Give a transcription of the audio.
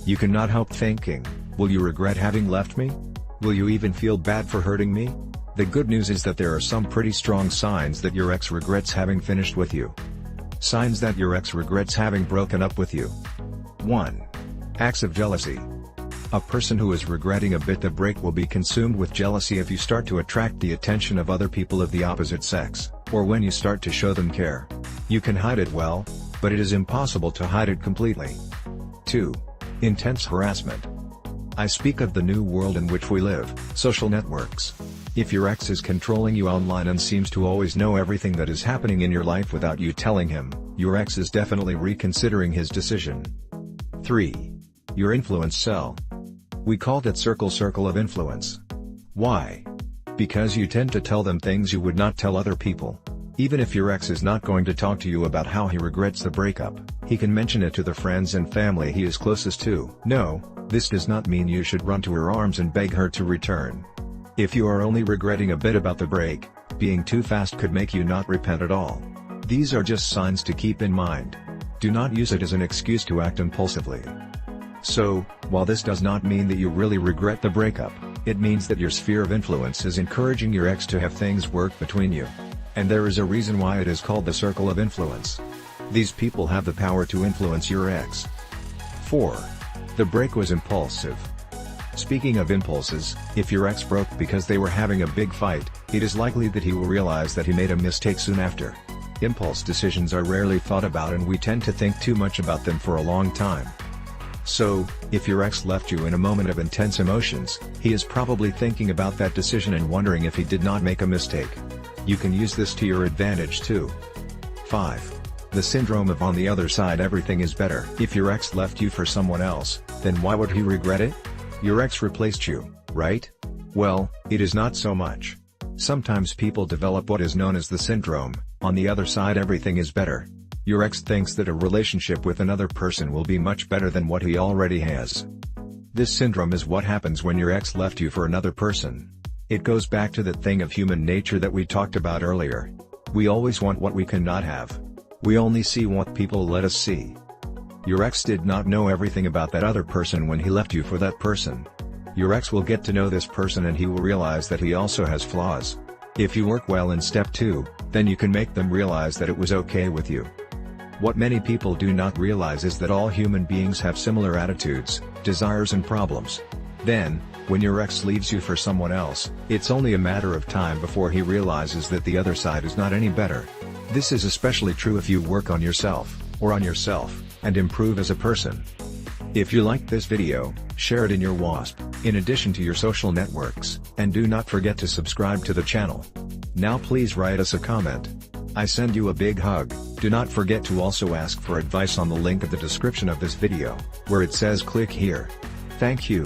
You cannot help thinking, will you regret having left me? Will you even feel bad for hurting me? The good news is that there are some pretty strong signs that your ex regrets having finished with you. Signs that your ex regrets having broken up with you. 1. Acts of jealousy. A person who is regretting a bit the break will be consumed with jealousy if you start to attract the attention of other people of the opposite sex, or when you start to show them care. You can hide it well, but it is impossible to hide it completely. 2. Intense harassment. I speak of the new world in which we live, social networks. If your ex is controlling you online and seems to always know everything that is happening in your life without you telling him, your ex is definitely reconsidering his decision. 3. Your influence cell. We call that circle of influence. Why? Because you tend to tell them things you would not tell other people. Even if your ex is not going to talk to you about how he regrets the breakup, he can mention it to the friends and family he is closest to. No, this does not mean you should run to her arms and beg her to return. If you are only regretting a bit about the break, being too fast could make you not repent at all. These are just signs to keep in mind. Do not use it as an excuse to act impulsively. So, while this does not mean that you really regret the breakup, it means that your sphere of influence is encouraging your ex to have things work between you. And there is a reason why it is called the circle of influence. These people have the power to influence your ex. 4. The break was impulsive. Speaking of impulses, if your ex broke because they were having a big fight, it is likely that he will realize that he made a mistake soon after. Impulse decisions are rarely thought about and we tend to think too much about them for a long time. So, if your ex left you in a moment of intense emotions, he is probably thinking about that decision and wondering if he did not make a mistake. You can use this to your advantage too. 5. The syndrome of on the other side everything is better. If your ex left you for someone else, then why would he regret it? Your ex replaced you, right? Well, it is not so much. Sometimes people develop what is known as the syndrome, on the other side everything is better. Your ex thinks that a relationship with another person will be much better than what he already has. This syndrome is what happens when your ex left you for another person. It goes back to that thing of human nature that we talked about earlier. We always want what we cannot have. We only see what people let us see. Your ex did not know everything about that other person when he left you for that person. Your ex will get to know this person and he will realize that he also has flaws. If you work well in step 2, then you can make them realize that it was okay with you. What many people do not realize is that all human beings have similar attitudes, desires and problems. Then, when your ex leaves you for someone else, it's only a matter of time before he realizes that the other side is not any better. This is especially true if you work on yourself, and improve as a person. If you liked this video, share it in your WhatsApp, in addition to your social networks, and do not forget to subscribe to the channel. Now please write us a comment. I send you a big hug. Do not forget to also ask for advice on the link of the description of this video, where it says click here. Thank you.